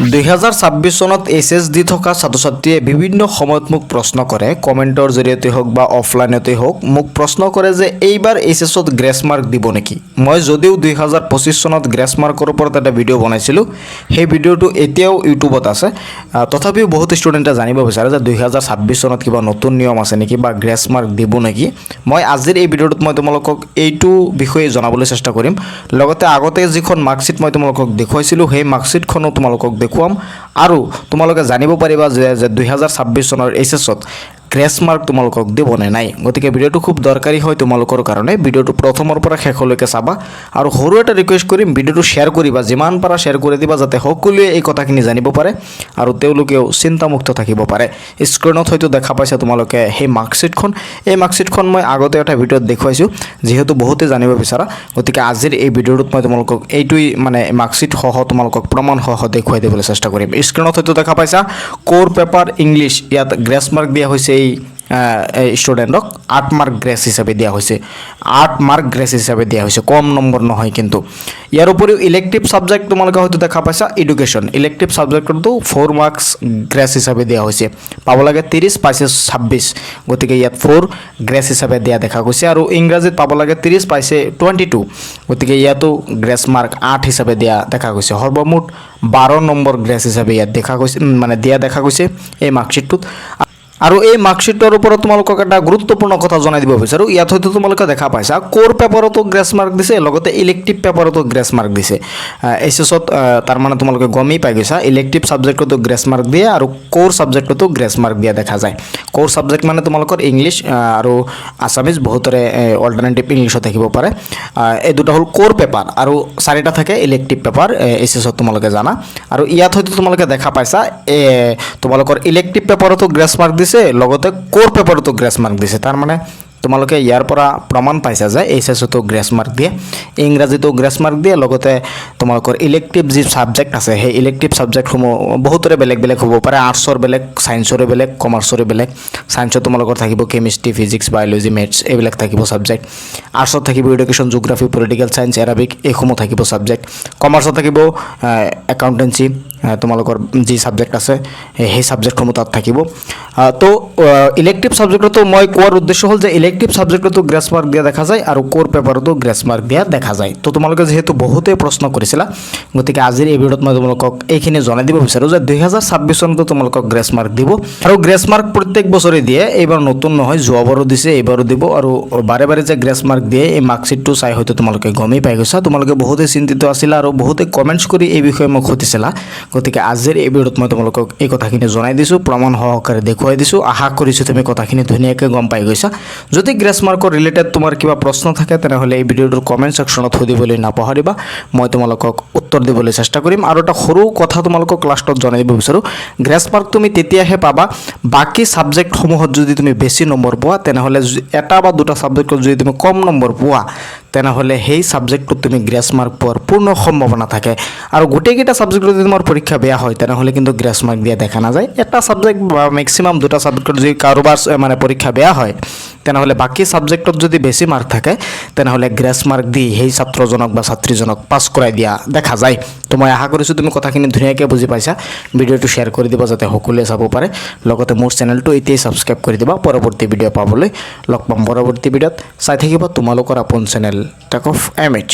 2026 চনত এইচএছ দি থকা ছাত্ৰ ছাত্ৰীয়ে বিভিন্ন সময়ত মোক প্ৰশ্ন কৰে কমেণ্টৰ জৰিয়তে হওক বা অফলাইনতে হওক মোক প্ৰশ্ন কৰে যে এইবাৰ এইচএছত গ্ৰেছ মাৰ্ক দিব নেকি মই যদিও 2025 চনত গ্ৰেছ মাৰ্কৰ ওপৰত এটা ভিডিঅ' বনাইছিলোঁ সেই ভিডিঅ'টো এতিয়াও ইউটিউবত আছে তথাপিও বহুত ষ্টুডেণ্টে জানিব বিচাৰে যে 2026 চনত কিবা নতুন নিয়ম আছে নেকি বা গ্ৰেছ মাৰ্ক দিব নেকি মই আজিৰ এই ভিডিঅ'টোত মই তোমালোকক এইটো বিষয়ে জনাবলৈ চেষ্টা কৰিম লগতে আগতে যিখন মাৰ্কশ্বিট মই তোমালোকক দেখুৱাইছিলোঁ সেই মাৰ্কশ্বিটখনো তোমালোকক দেখুৱাম আৰু তোমালোকে জানিব পাৰিবা যে 2026 চনৰ এইচএছত গ্ৰেছ মাৰ্ক তোমালোকক দিব নে নাই গতিকে ভিডিঅ'টো খুব দৰকাৰী হয় তোমালোকৰ কাৰণে ভিডিঅ'টো প্ৰথমৰ পৰা শেষলৈকে চাবা আৰু সৰু এটা ৰিকুৱেষ্ট কৰিম ভিডিঅ'টো শ্বেয়াৰ কৰিবা যিমান পাৰা শ্বেয়াৰ কৰি দিবা যাতে সকলোৱে এই কথাখিনি জানিব পাৰে আৰু তেওঁলোকেও চিন্তামুক্ত থাকিব পাৰে স্ক্ৰীনত হয়তো দেখা পাইছা তোমালোকে সেই মাৰ্কশ্বিটখন এই মাৰ্কশ্বিটখন মই আগতে এটা ভিডিঅ'ত দেখুৱাইছোঁ যিহেতু বহুতে জানিব বিচাৰা গতিকে আজিৰ এই ভিডিঅ'টোত মই তোমালোকক এইটোই মানে মাৰ্কশ্বিট সহ তোমালোকক প্ৰমাণ সহ দেখুৱাই দিবলৈ চেষ্টা কৰিম স্ক্ৰীনত হয়তো দেখা পাইছা কোৰ পেপাৰ ইংলিছ ইয়াত গ্ৰেছ মাৰ্ক দিয়া হৈছে ষ্টুডেণ্টক 8 মাৰ্ক গ্ৰেছ হিচাপে দিয়া হৈছে 8 মাৰ্ক গ্ৰেছ হিচাপে দিয়া হৈছে কম নম্বৰ নহয় কিন্তু ইয়াৰ উপৰিও ইলেক্টিভ ছাবজেক্ট তোমালোকে হয়তো দেখা পাইছা এডুকেশ্যন ইলেক্টিভ ছাবজেক্টতো 4 মাৰ্কছ গ্ৰেছ হিচাপে দিয়া হৈছে পাব লাগে 30 পাইছে 26 গতিকে ইয়াত 4 গ্ৰেছ হিচাপে দিয়া দেখা গৈছে আৰু ইংৰাজীত পাব লাগে 30 পাইছে 22 গতিকে ইয়াতো গ্ৰেছ মাৰ্ক 8 হিচাপে দিয়া দেখা গৈছে সৰ্বমুঠ 12 নম্বৰ গ্ৰেছ হিচাপে ইয়াত দেখা গৈছে মানে দিয়া দেখা গৈছে এই মাৰ্কশ্বিটটোত আৰু এই মাৰ্কশ্বিটৰ ওপৰত তোমালোকক এটা গুৰুত্বপূৰ্ণ কথা জনাই দিব বিচাৰোঁ ইয়াত হয়তো তোমালোকে দেখা পাইছা কোৰ পেপাৰতো গ্ৰেছ মাৰ্ক দিছে লগতে ইলেক্টিভ পেপাৰতো গ্ৰেছ মাৰ্ক দিছে এইচএছত তাৰমানে তোমালোকে গমেই পাই গৈছা ইলেক্টিভ ছাবজেক্টতো গ্ৰেছ মাৰ্ক দিয়ে আৰু কোৰ ছাবজেক্টতো গ্ৰেছ মাৰ্ক দিয়া দেখা যায় কোৰ ছাবজেক্ট মানে তোমালোকৰ ইংলিছ আৰু আছামিজ বহুতৰে অল্টাৰনেটিভ ইংলিছত থাকিব পাৰে এই দুটা হ'ল কোৰ পেপাৰ আৰু চাৰিটা থাকে ইলেক্টিভ পেপাৰ এইচএছত তোমালোকে জানা আৰু ইয়াত হয়তো তোমালোকে দেখা পাইছা তোমালোকৰ ইলেক্টিভ পেপাৰতো গ্ৰেছ মাৰ্ক দিছে লগতে কোৰ পেপাৰতো গ্ৰেছ মাৰ্ক দিছে তাৰ মানে তোমালোকে ইয়াৰ পৰা প্ৰমাণ পাইছা যে এইচএছতো গ্ৰেছ মাৰ্ক দিয়ে ইংৰাজীতো গ্ৰেছ মাৰ্ক দিয়ে লগতে তোমালোকৰ ইলেক্টিভ যি ছাবজেক্ট আছে সেই ইলেক্টিভ ছাবজেক্টসমূহ বহুতৰে বেলেগ বেলেগ হ'ব পাৰে আৰ্টছৰ বেলেগ ছায়েন্সৰে বেলেগ কমাৰ্চৰে বেলেগ ছায়েন্সত তোমালোকৰ থাকিব কেমিষ্ট্ৰি ফিজিক্স বায়'লজি মেথছ এইবিলাক থাকিব ছাবজেক্ট আৰ্টছত থাকিব education geography political science Arabic এইসমূহ থাকিব ছাবজেক্ট কমাৰ্চত থাকিব একাউণ্টেঞ্চি তোমালোকৰ যি ছাবজেক্ট আছে সেই ছাবজেক্টসমূহ তাত থাকিব তো ইলেক্টিভ ছাবজেক্টতো মই কোৱাৰ উদ্দেশ্য হ'ল যে ইলেক্টিভ ছাবজেক্টতো গ্ৰেছ মাৰ্ক দিয়া দেখা যায় আৰু কোৰ পেপাৰতো গ্ৰেছ মাৰ্ক দিয়া দেখা যায় তো তোমালোকে যিহেতু বহুতেই প্ৰশ্ন কৰিছিলা গতিকে আজিৰ এই ভিডিঅ'ত মই তোমালোকক এইখিনি জনাই দিব বিচাৰোঁ যে 2026 চনতো তোমালোকক গ্ৰেছ মাৰ্ক দিব আৰু গ্ৰেছ মাৰ্ক প্ৰত্যেক বছৰে দিয়ে এইবাৰ নতুন নহয় যোৱাবাৰো দিছে এইবাৰো দিব আৰু বাৰে বাৰে যে গ্ৰেছ মাৰ্ক দিয়ে এই মাৰ্কশ্বিটটো চাই হয়তো তোমালোকে গমেই পাই গৈছা তোমালোকে বহুতেই চিন্তিত আছিলা আৰু বহুতে কমেণ্টছ কৰি এই বিষয়ে মোক সুধিছিলা গতিকে আজিৰ এই ভিডিঅ'ত মই তোমালোকক এই কথাখিনি জনাই দিছোঁ প্ৰমাণ সহকাৰে দেখুৱাই দিছোঁ আশা কৰিছোঁ তুমি কথাখিনি ধুনীয়াকৈ গম পাই গৈছা যদি গ্ৰেছ মাৰ্কৰ ৰিলেটেড তোমাৰ কিবা প্ৰশ্ন থাকে তেনেহ'লে এই ভিডিঅ'টোৰ কমেণ্ট ছেকশ্যনত সুধিবলৈ নাপাহৰিবা মই তোমালোকক উত্তৰ দিবলৈ চেষ্টা কৰিম আৰু এটা সৰু কথা তোমালোকক লাষ্টত জনাই দিব বিচাৰোঁ গ্ৰেছ মাৰ্ক তুমি তেতিয়াহে পাবা বাকী ছাবজেক্টসমূহত যদি তুমি বেছি নম্বৰ পোৱা তেনেহ'লে এটা বা দুটা ছাবজেক্টত যদি তুমি কম নম্বৰ পোৱা তেনেহ'লে সেই ছাবজেক্টটোত তুমি গ্ৰেছ মাৰ্ক পোৱাৰ পূৰ্ণ সম্ভাৱনা থাকে আৰু গোটেইকেইটা ছাবজেক্টত যদি তোমাৰ পৰীক্ষা বেয়া হয় তেনেহ'লে কিন্তু গ্ৰেছ মাৰ্ক দিয়া দেখা নাযায় এটা ছাবজেক্ট বা মেক্সিমাম দুটা ছাবজেক্টত যদি কাৰোবাৰ মানে পৰীক্ষা বেয়া হয় তেনেহ'লে বাকী ছাবজেক্টত যদি বেছি মাৰ্ক থাকে তেনেহ'লে গ্ৰেছ মাৰ্ক দি সেই ছাত্ৰজনক বা ছাত্ৰীজনক পাছ কৰাই দিয়া দেখা যায় তো মই আশা কৰিছোঁ তুমি কথাখিনি ধুনীয়াকৈ বুজি পাইছা ভিডিঅ'টো শ্বেয়াৰ কৰি দিবা যাতে সকলোৱে চাব পাৰে লগতে মোৰ চেনেলটো এতিয়াই ছাবস্ক্ৰাইব কৰি দিবা পৰৱৰ্তী ভিডিঅ' পাবলৈ লগ পাম পৰৱৰ্তী ভিডিঅ'ত চাই থাকিবা তোমালোকৰ আপোন চেনেল টেক অফ MH